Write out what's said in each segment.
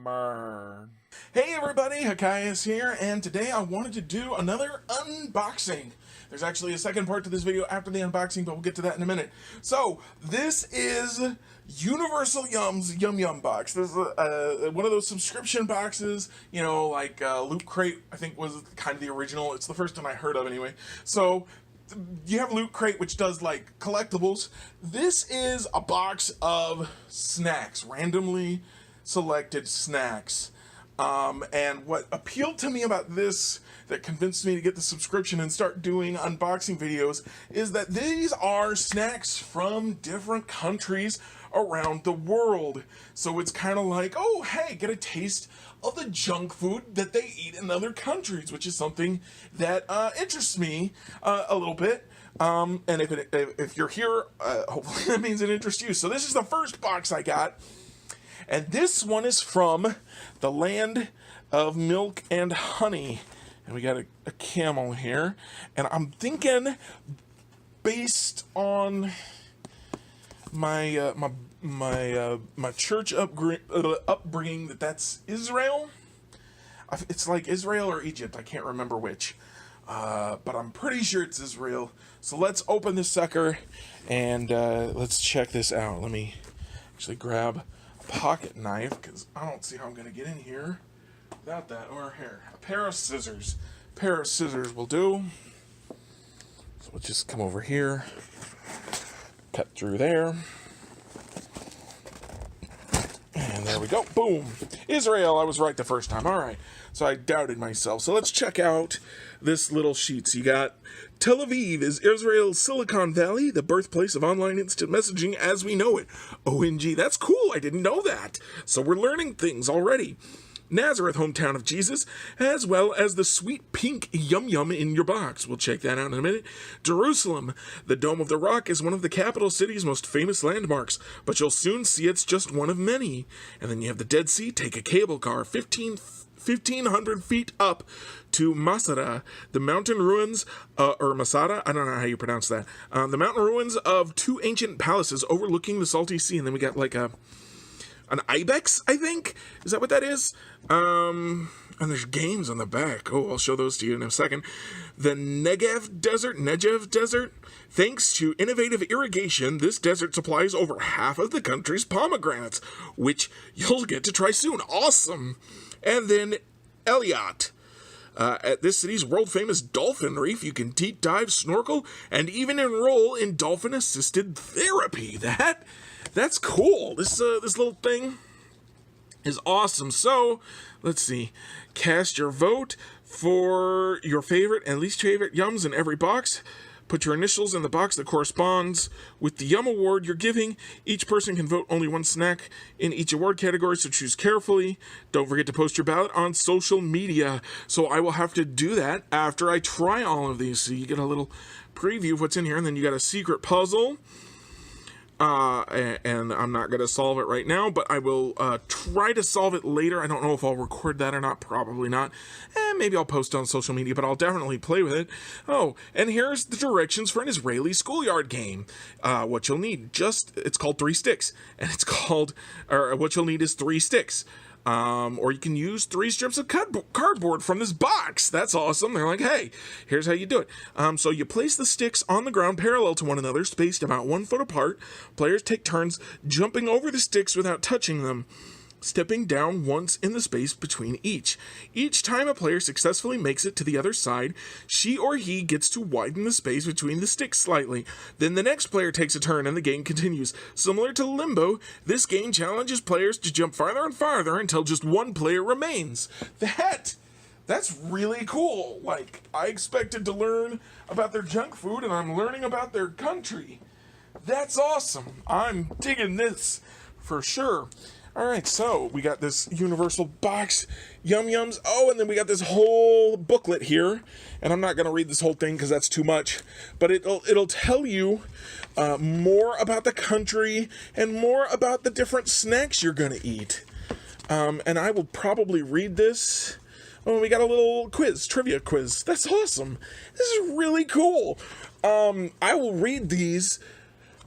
Burn. Hey everybody, Hakaius here, and today I wanted to do another unboxing. There's actually a second part to this video after the unboxing, but we'll get to that in a minute. So, this is Universal Yum's Yum Yum box. This is one of those subscription boxes, you know, like Loot Crate, I think was kind of the original. It's the first one I heard of anyway. So, you have Loot Crate, which does like collectibles. This is a box of snacks, randomly selected snacks. And what appealed to me about this, that convinced me to get the subscription and start doing unboxing videos, is that these are snacks from different countries around the world. So it's kind of like, oh, hey, get a taste of the junk food that they eat in other countries, which is something that interests me a little bit. And if you're here, hopefully that means it interests you. So this is the first box I got. And this one is from the land of milk and honey. And we got a camel here. And I'm thinking, based on my my church upbringing, that's Israel. It's like Israel or Egypt. I can't remember which. But I'm pretty sure it's Israel. So let's open this sucker and let's check this out. Let me actually grab pocket knife, because I don't see how I'm going to get in here without that. Or here, a pair of scissors. A pair of scissors will do. So we'll just come over here, cut through there, and there we go. Boom. Israel, I was right the first time. All right. So I doubted myself. So let's check out this little sheet. So you got Tel Aviv is Israel's Silicon Valley, the birthplace of online instant messaging as we know it. OMG, that's cool. I didn't know that. So we're learning things already. Nazareth, hometown of Jesus, as well as the sweet pink Yum Yum in your box. We'll check that out in a minute. Jerusalem, the Dome of the Rock, is one of the capital city's most famous landmarks, but you'll soon see it's just one of many. And then you have the Dead Sea. Take a cable car 1,500 feet up to Masada, the mountain ruins, or Masada, I don't know how you pronounce that. The mountain ruins of two ancient palaces overlooking the salty sea. And then we got like an ibex, I think? Is that what that is? And there's games on the back. Oh, I'll show those to you in a second. The Negev Desert. Thanks to innovative irrigation, this desert supplies over half of the country's pomegranates, which you'll get to try soon. Awesome! And then Eliot. At this city's world-famous dolphin reef, you can deep dive, snorkel, and even enroll in dolphin-assisted therapy. That's cool. This little thing is awesome. So, let's see. Cast your vote for your favorite and least favorite yums in every box. Put your initials in the box that corresponds with the Yum Award you're giving. Each person can vote only one snack in each award category, so choose carefully. Don't forget to post your ballot on social media. So I will have to do that after I try all of these. So you get a little preview of what's in here, and then you got a secret puzzle. And I'm not going to solve it right now, but I will try to solve it later. I don't know if I'll record that or not. Probably not. Maybe I'll post on social media, but I'll definitely play with it. Oh, and here's the directions for an Israeli schoolyard game. What you'll need, it's called 3 sticks, and it's called, or what you'll need is 3 sticks. Or you can use 3 strips of cardboard from this box. That's awesome. They're like, hey, here's how you do it. So you place the sticks on the ground parallel to one another, spaced about 1 foot apart. Players take turns jumping over the sticks without touching them, stepping down once in the space between each. Each time a player successfully makes it to the other side, she or he gets to widen the space between the sticks slightly. Then the next player takes a turn and the game continues. Similar to Limbo, this game challenges players to jump farther and farther until just one player remains. That's really cool. Like, I expected to learn about their junk food, and I'm learning about their country. That's awesome. I'm digging this for sure. Alright, so we got this universal box, Yum Yums. Oh, and then we got this whole booklet here. And I'm not going to read this whole thing because that's too much. But it'll tell you more about the country and more about the different snacks you're going to eat. And I will probably read this. Oh, we got a little quiz, trivia quiz. That's awesome. This is really cool. I will read these.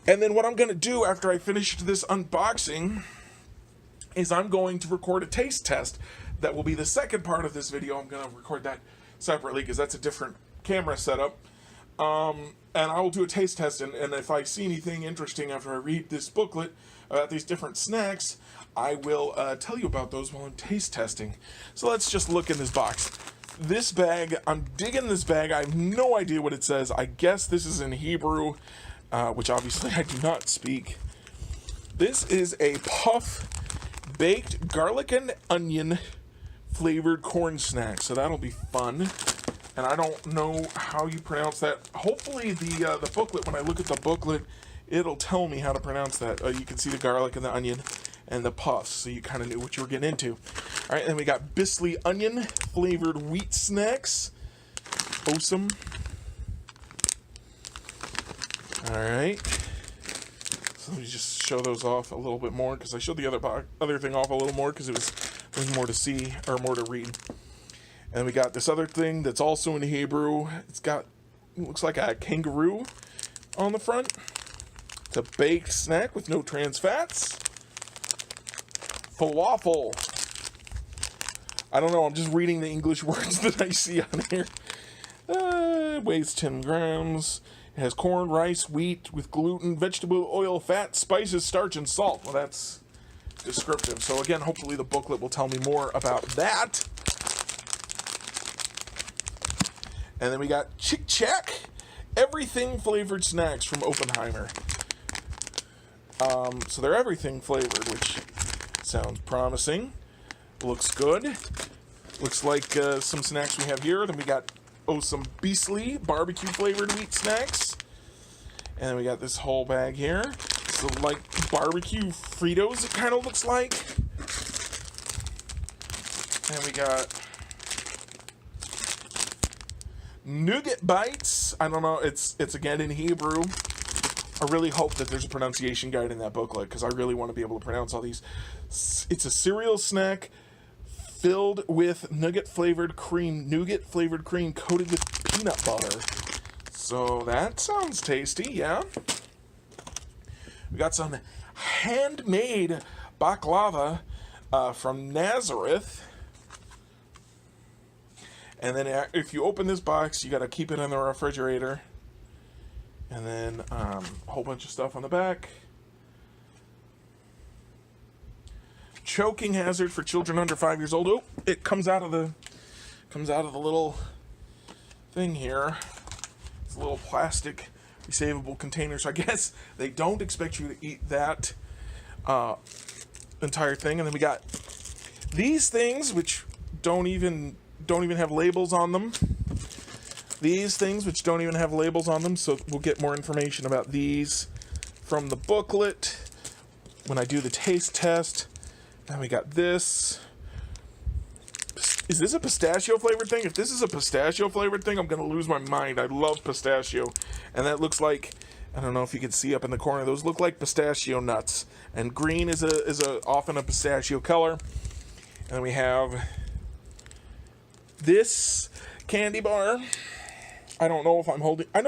And then what I'm going to do after I finish this unboxing is I'm going to record a taste test. That will be the second part of this video. I'm going to record that separately because that's a different camera setup. And I will do a taste test, and if I see anything interesting after I read this booklet about these different snacks, I will tell you about those while I'm taste testing. So let's just look in this box. This bag, I'm digging this bag. I have no idea what it says. I guess this is in Hebrew, which obviously I do not speak. This is a puff baked garlic and onion flavored corn snack, so that'll be fun. And I don't know how you pronounce that. Hopefully the booklet, when I look at the booklet, it'll tell me how to pronounce that. You can see the garlic and the onion and the puffs, so you kind of knew what you were getting into. All right, then we got Bisley onion flavored wheat snacks. Awesome. All right. So let me just show those off a little bit more, because I showed the other thing off a little more because there's more to see or more to read. And we got this other thing that's also in Hebrew. It looks like a kangaroo on the front. It's a baked snack with no trans fats. Falafel. I don't know, I'm just reading the English words that I see on here. It weighs 10 grams. It has corn, rice, wheat with gluten, vegetable oil, fat, spices, starch, and salt. Well, that's descriptive. So again, hopefully the booklet will tell me more about that. And then we got Chick Chack, everything flavored snacks from Oppenheimer. So they're everything flavored, which sounds promising. Looks good. Looks like some snacks we have here. Then we got some Beasley barbecue flavored wheat snacks. And then we got this whole bag here. So like barbecue Fritos, it kind of looks like. And we got nougat bites. I don't know, it's again in Hebrew. I really hope that there's a pronunciation guide in that booklet, because I really want to be able to pronounce all these. It's a cereal snack filled with nougat flavored cream coated with peanut butter. So that sounds tasty, yeah. We got some handmade baklava from Nazareth. And then if you open this box, you got to keep it in the refrigerator. And then a whole bunch of stuff on the back. Choking hazard for children under 5 years old. Oh, it comes out of the little thing here. It's a little plastic reusable container. So I guess they don't expect you to eat that entire thing. And then we got these things, which don't even have labels on them. These things, which don't even have labels on them, so we'll get more information about these from the booklet when I do the taste test. Then we got this. Is this a pistachio flavored thing? If this is a pistachio flavored thing, I'm gonna lose my mind. I love pistachio, and that looks like, I don't know if you can see up in the corner, those look like pistachio nuts, and green is often a pistachio color. And then we have this candy bar. I don't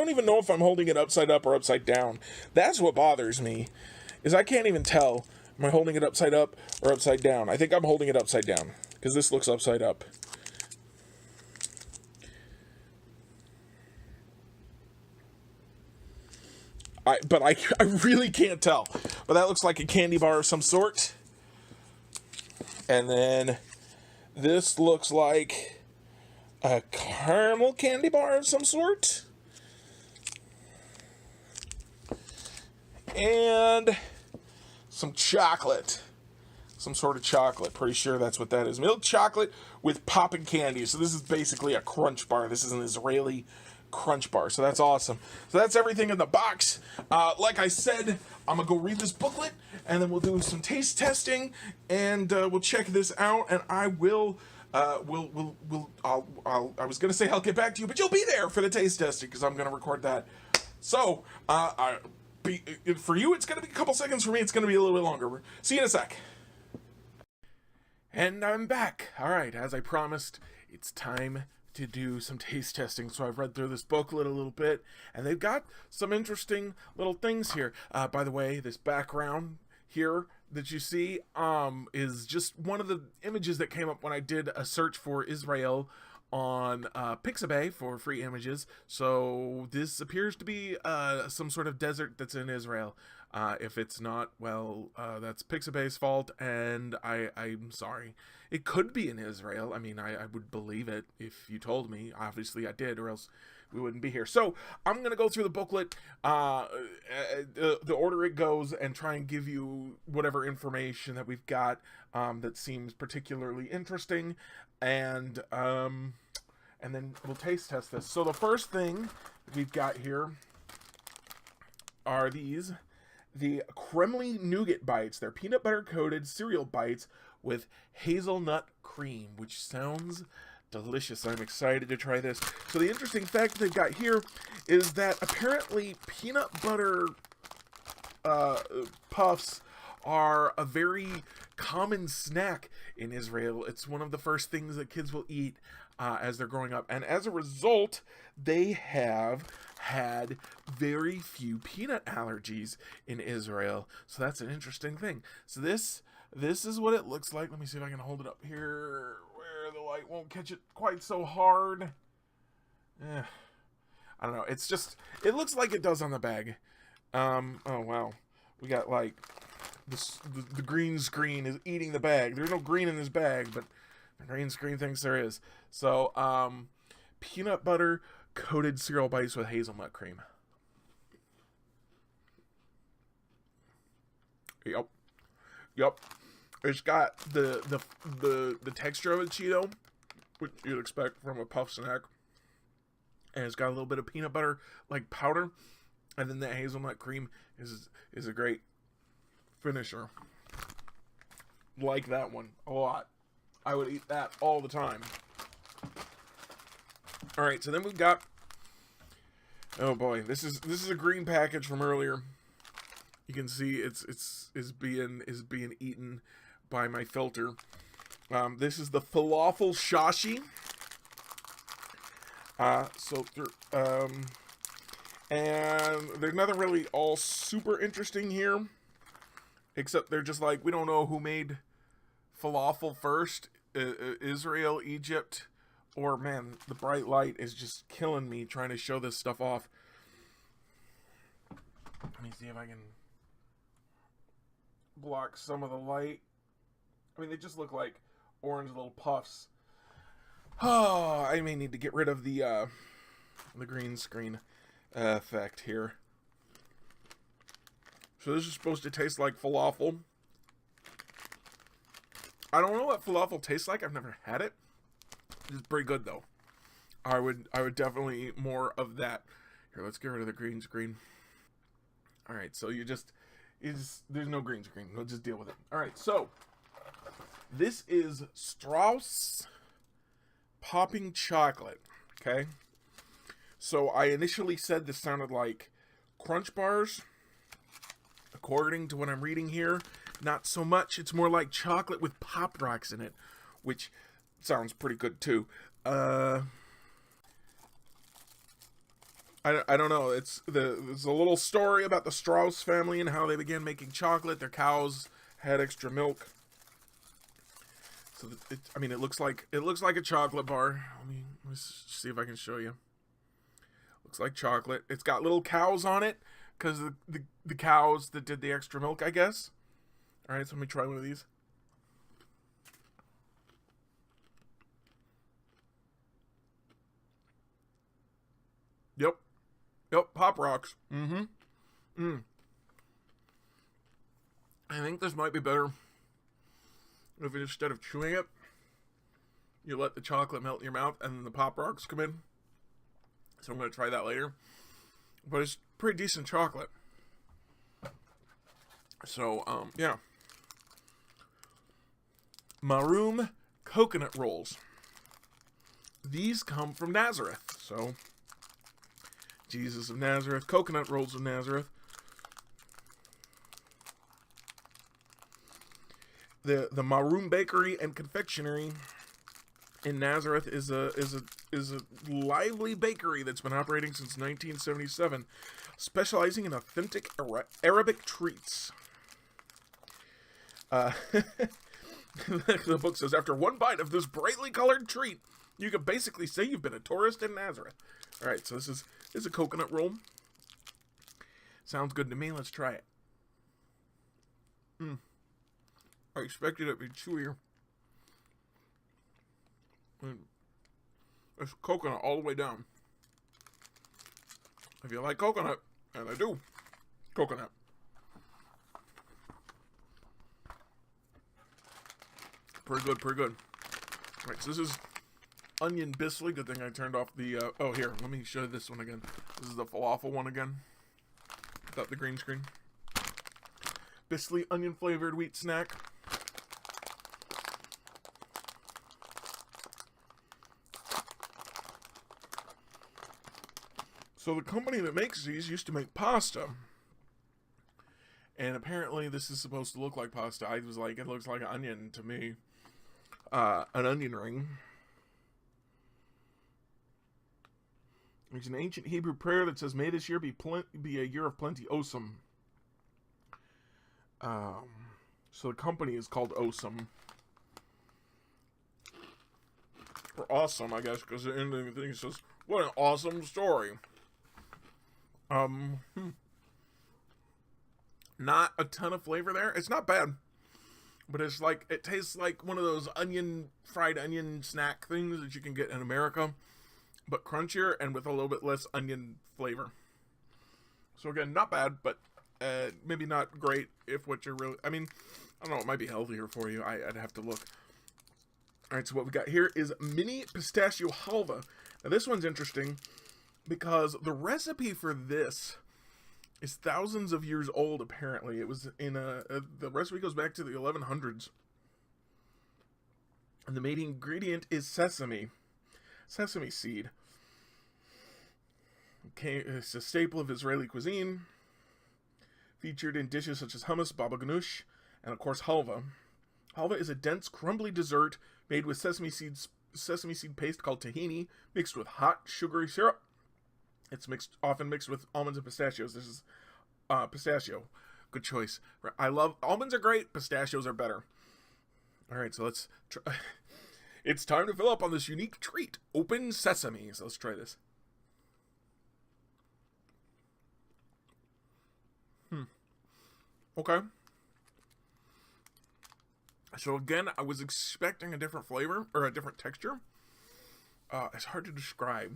even know if I'm holding it upside up or upside down. That's what bothers me, is I can't even tell. Am I holding it upside up or upside down? I think I'm holding it upside down, because this looks upside up. But I really can't tell. But that looks like a candy bar of some sort. And then this looks like a caramel candy bar of some sort. And some chocolate. Some sort of chocolate. Pretty sure that's what that is. Milk chocolate with popping candy. So this is basically a crunch bar. This is an Israeli crunch bar. So that's awesome. So that's everything in the box. Like I said, I'm going to go read this booklet, and then we'll do some taste testing, and we'll check this out, and I will... I was gonna say I'll get back to you, but you'll be there for the taste testing, because I'm gonna record that. So, for you, it's gonna be a couple seconds. For me, it's gonna be a little bit longer. See you in a sec. And I'm back. All right, as I promised, it's time to do some taste testing. So I've read through this booklet a little bit, and they've got some interesting little things here. By the way, this background here, that you see is just one of the images that came up when I did a search for Israel on Pixabay for free images. So this appears to be some sort of desert that's in Israel. If it's not, well, that's Pixabay's fault, and I'm sorry. It could be in Israel. I mean, I would believe it if you told me. Obviously, I did, or else we wouldn't be here. So I'm going to go through the booklet, the order it goes, and try and give you whatever information that we've got that seems particularly interesting, and then we'll taste test this. So the first thing we've got here are these. The Kremli Nougat Bites. They're peanut butter coated cereal bites with hazelnut cream, which sounds delicious. I'm excited to try this. So the interesting fact they've got here is that apparently peanut butter puffs are a very common snack in Israel. It's one of the first things that kids will eat as they're growing up. And as a result, they have had very few peanut allergies in Israel. So that's an interesting thing. So this is what it looks like. Let me see if I can hold it up here where the light won't catch it quite so hard. I don't know. It's just, it looks like it does on the bag. Oh, wow. We got like the green screen is eating the bag. There's no green in this bag, but the green screen thinks there is. So, peanut butter coated cereal bites with hazelnut cream. Yep. It's got the texture of a Cheeto, which you'd expect from a puff snack. And it's got a little bit of peanut butter, like powder. And then the hazelnut cream is a great finisher. Like that one a lot. I would eat that all the time. All right, so then we've got, oh boy, this is a green package from earlier. You can see it's being eaten by my filter. This is the falafel shashi. And there's nothing really all super interesting here, except they're just like, we don't know who made falafel first, Israel, Egypt, or man, the bright light is just killing me trying to show this stuff off. Let me see if I can block some of the light. I mean, they just look like orange little puffs. Oh, I may need to get rid of the green screen effect here. So this is supposed to taste like falafel. I don't know what falafel tastes like. I've never had it. It's pretty good though. I would definitely eat more of that. Here, let's get rid of the green screen. All right, so there's no green screen. We'll just deal with it. All right, so this is Strauss popping chocolate. Okay. So I initially said this sounded like Crunch Bars. According to what I'm reading here, not so much. It's more like chocolate with Pop Rocks in it, which sounds pretty good too. I don't know. There's a little story about the Strauss family and how they began making chocolate. Their cows had extra milk. So it looks like a chocolate bar. Let's see if I can show you. Looks like chocolate. It's got little cows on it because the cows that did the extra milk, I guess. All right, so let me try one of these. Yep, Pop Rocks. I think this might be better if instead of chewing it, you let the chocolate melt in your mouth and then the Pop Rocks come in. So I'm going to try that later. But it's pretty decent chocolate. So, yeah. Maroon coconut rolls. These come from Nazareth. So, Jesus of Nazareth, coconut rolls of Nazareth. The Maroon Bakery and Confectionery in Nazareth is a lively bakery that's been operating since 1977, specializing in authentic Arabic treats. The book says, after one bite of this brightly colored treat, you could basically say you've been a tourist in Nazareth. All right, so this is a coconut roll. Sounds good to me. Let's try it. I expected it to be chewier. It's coconut all the way down. If you like coconut, and I do, coconut. Pretty good, pretty good. All right, so this is onion biscuit. Good thing I turned off the, oh, here, let me show you this one again. This is the falafel one again. Without the green screen. Biscuit onion flavored wheat snack. So the company that makes these used to make pasta. And apparently this is supposed to look like pasta. I was like, it looks like an onion to me. An onion ring. There's an ancient Hebrew prayer that says, may this year be a year of plenty. Awesome. So the company is called Awesome. Or Awesome, I guess, because the end of the thing says, what an awesome story. Not a ton of flavor there. It's not bad. But it's like, it tastes like one of those fried onion snack things that you can get in America. But crunchier and with a little bit less onion flavor. So again, not bad, but maybe not great if what you're really... I mean, I don't know, it might be healthier for you. I'd have to look. Alright, so what we got here is mini pistachio halva. Now this one's interesting because the recipe for this is thousands of years old, apparently. It was in the recipe goes back to the 1100s. And the main ingredient is sesame seed. Okay, it's a staple of Israeli cuisine, featured in dishes such as hummus, baba ganoush, and of course halva. Halva is a dense, crumbly dessert made with sesame seed paste called tahini, mixed with hot, sugary syrup. It's often mixed with almonds and pistachios. This is pistachio. Good choice. I love almonds are great. Pistachios are better. All right, so let's try. It's time to fill up on this unique treat. Open sesame. So let's try this. Okay. So again, I was expecting a different flavor or a different texture. It's hard to describe.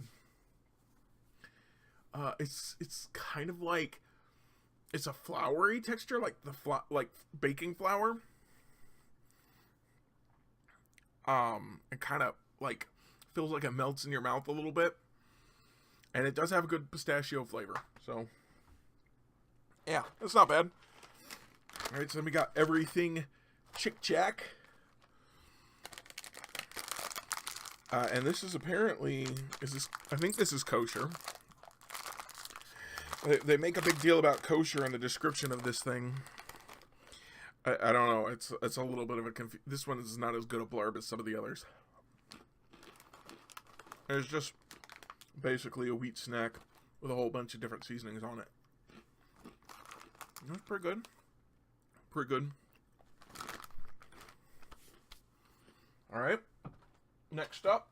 It's kind of like it's a floury texture, like like baking flour. It kind of like feels like it melts in your mouth a little bit, and it does have a good pistachio flavor. So yeah, it's not bad. All right, so then we got everything Chick Jack. And this is apparently, I think this is kosher. They make a big deal about kosher in the description of this thing. I don't know, it's a little bit of a this one is not as good a blurb as some of the others. It's just basically a wheat snack with a whole bunch of different seasonings on it. That's pretty good. Pretty good. Alright. Next up.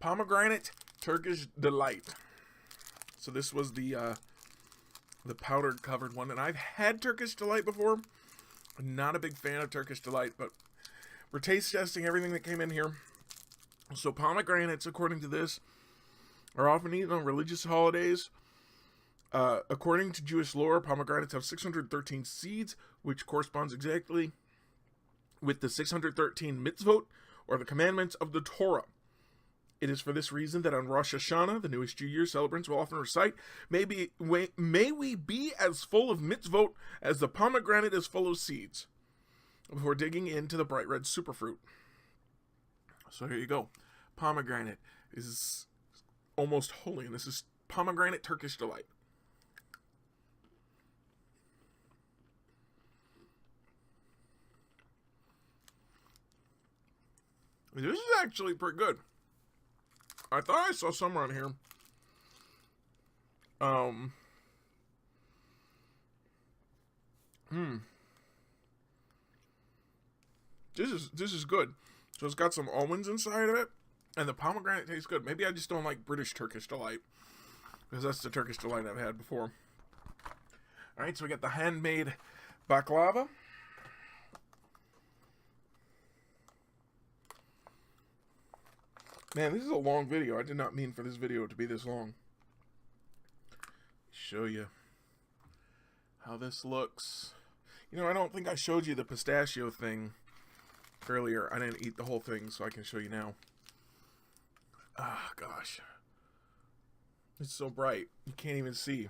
Pomegranate Turkish Delight. So this was the powder covered one, and I've had Turkish Delight before. I'm not a big fan of Turkish Delight, but we're taste testing everything that came in here. So pomegranates, according to this, are often eaten on religious holidays. According to Jewish lore, pomegranates have 613 seeds, which corresponds exactly with the 613 mitzvot, or the commandments of the Torah. It is for this reason that on Rosh Hashanah, the newest Jew year, celebrants will often recite, may we be as full of mitzvot as the pomegranate is full of seeds, before digging into the bright red superfruit. So here you go. Pomegranate is almost holy, and this is Pomegranate Turkish Delight. This is actually pretty good. I thought I saw somewhere on here This is good. So it's got some almonds inside of it, and the pomegranate tastes good. Maybe I just don't like British Turkish Delight, because that's the Turkish Delight I've had before. All right, so we got the handmade baklava. Man, this is a long video. I did not mean for this video to be this long. Show you how this looks. You know, I don't think I showed you the pistachio thing earlier. I didn't eat the whole thing, so I can show you now. Ah, gosh. It's so bright. You can't even see.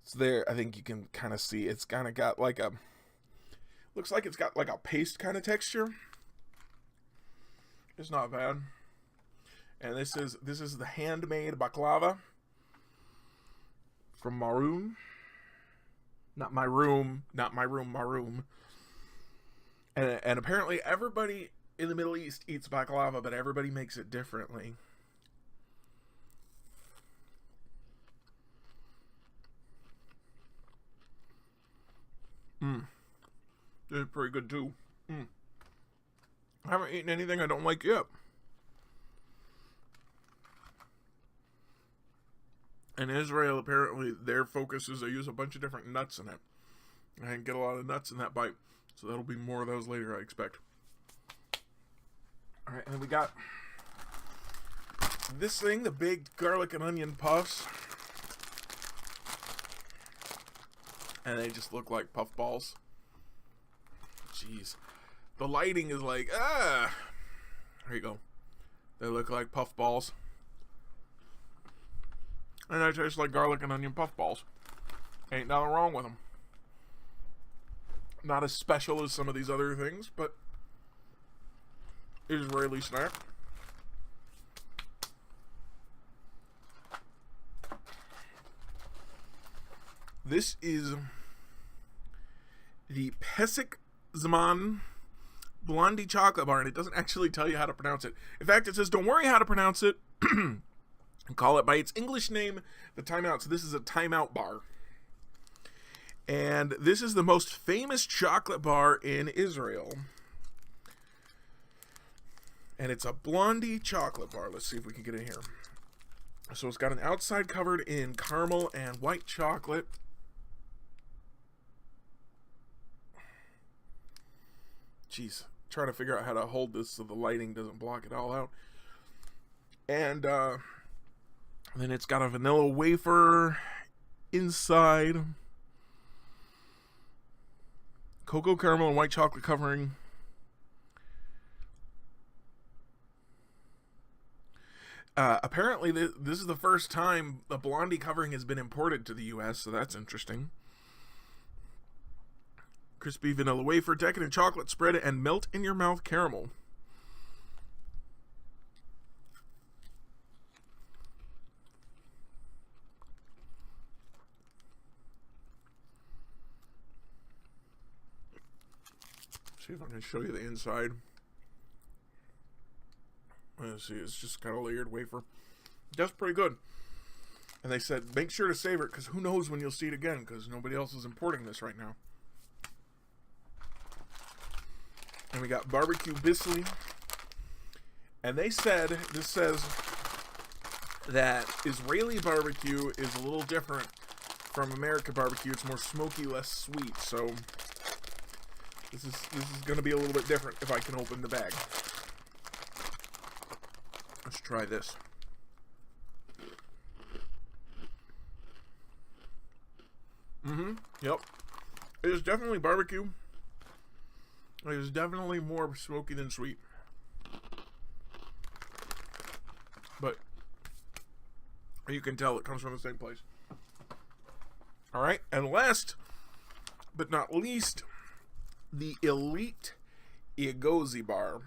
So there, I think you can kind of see. It's kind of got like a... Looks like it's got like a paste kind of texture. It's not bad. And this is the handmade baklava from Maroon. Not my room, Maroon. And apparently everybody in the Middle East eats baklava, but everybody makes it differently. This is pretty good too. I haven't eaten anything I don't like yet. In Israel, apparently, their focus is they use a bunch of different nuts in it. I didn't get a lot of nuts in that bite, so that'll be more of those later, I expect. Alright, and then we got this thing, the big garlic and onion puffs. And they just look like puff balls. Jeez. The lighting is like, There you go. They look like puff balls. And they taste like garlic and onion puff balls. Ain't nothing wrong with them. Not as special as some of these other things, but Israeli snack. This is the Pesach Zaman Blondie Chocolate Bar, and it doesn't actually tell you how to pronounce it. In fact, it says, don't worry how to pronounce it. Call it by its English name, the Timeout. So this is a Timeout bar. And this is the most famous chocolate bar in Israel. And it's a Blondie chocolate bar. Let's see if we can get in here. So it's got an outside covered in caramel and white chocolate. Jeez, trying to figure out how to hold this so the lighting doesn't block it all out. And then it's got a vanilla wafer inside. Cocoa caramel and white chocolate covering. Apparently, this is the first time the Blondie covering has been imported to the U.S., so that's interesting. Crispy vanilla wafer, decadent chocolate spread, and melt-in-your-mouth caramel. See if I can show you the inside. Let's see, it's just kind of layered wafer. That's pretty good. And they said, make sure to savor it, because who knows when you'll see it again, because nobody else is importing this right now. And we got barbecue biscuit. And they said, this says that Israeli barbecue is a little different from American barbecue. It's more smoky, less sweet. So this is going to be a little bit different if I can open the bag. Let's try this. Yep. It is definitely barbecue. It is definitely more smoky than sweet. But you can tell it comes from the same place. Alright, and last but not least, the Elite Egozi Bar.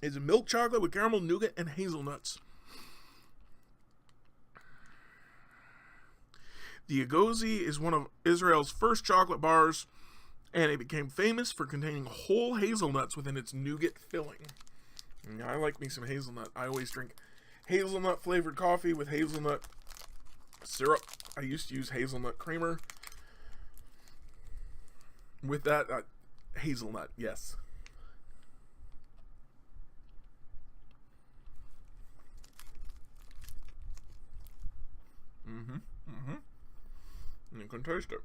It's milk chocolate with caramel, nougat, and hazelnuts. The Egozi is one of Israel's first chocolate bars, and it became famous for containing whole hazelnuts within its nougat filling. Yeah, I like me some hazelnut. I always drink hazelnut flavored coffee with hazelnut syrup. I used to use hazelnut creamer. With that, hazelnut, yes. You can taste it.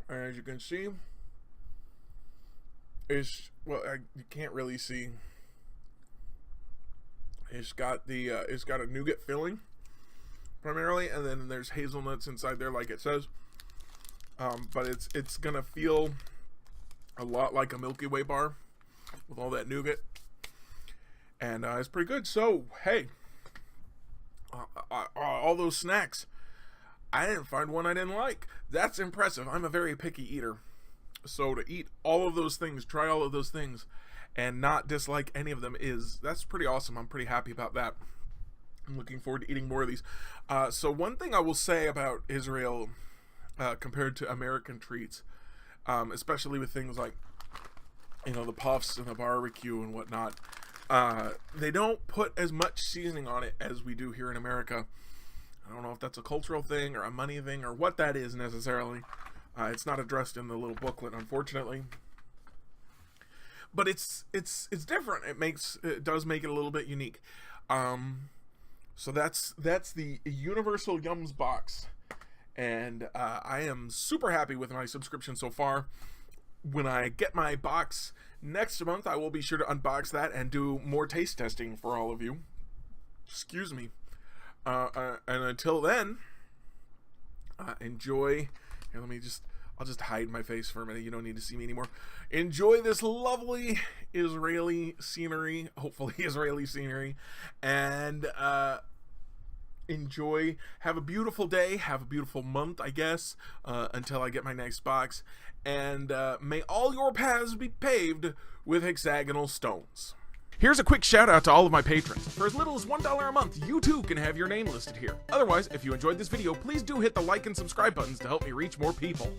And as you can see, it's, well, you can't really see. It's got the it's got a nougat filling primarily, and then there's hazelnuts inside there, like it says. But it's gonna feel a lot like a Milky Way bar with all that nougat, and it's pretty good. So hey, all those snacks, I didn't find one I didn't like. That's impressive. I'm a very picky eater, so to eat all of those things, try all of those things, and not dislike any of them that's pretty awesome. I'm pretty happy about that. I'm looking forward to eating more of these. So one thing I will say about Israel compared to American treats, especially with things like, you know, the puffs and the barbecue and whatnot, they don't put as much seasoning on it as we do here in America. I don't know if that's a cultural thing or a money thing or what that is necessarily. It's not addressed in the little booklet, unfortunately. But it's different. It does make it a little bit unique. So that's the Universal Yums box, and I am super happy with my subscription so far. When I get my box next month, I will be sure to unbox that and do more taste testing for all of you. Excuse me. And until then, enjoy. Here, I'll just hide my face for a minute. You don't need to see me anymore. Enjoy this lovely Israeli scenery, hopefully Israeli scenery, and enjoy. Have a beautiful day. Have a beautiful month, I guess, until I get my next box. And may all your paths be paved with hexagonal stones. Here's a quick shout out to all of my patrons. For as little as $1 a month, you too can have your name listed here. Otherwise, if you enjoyed this video, please do hit the like and subscribe buttons to help me reach more people.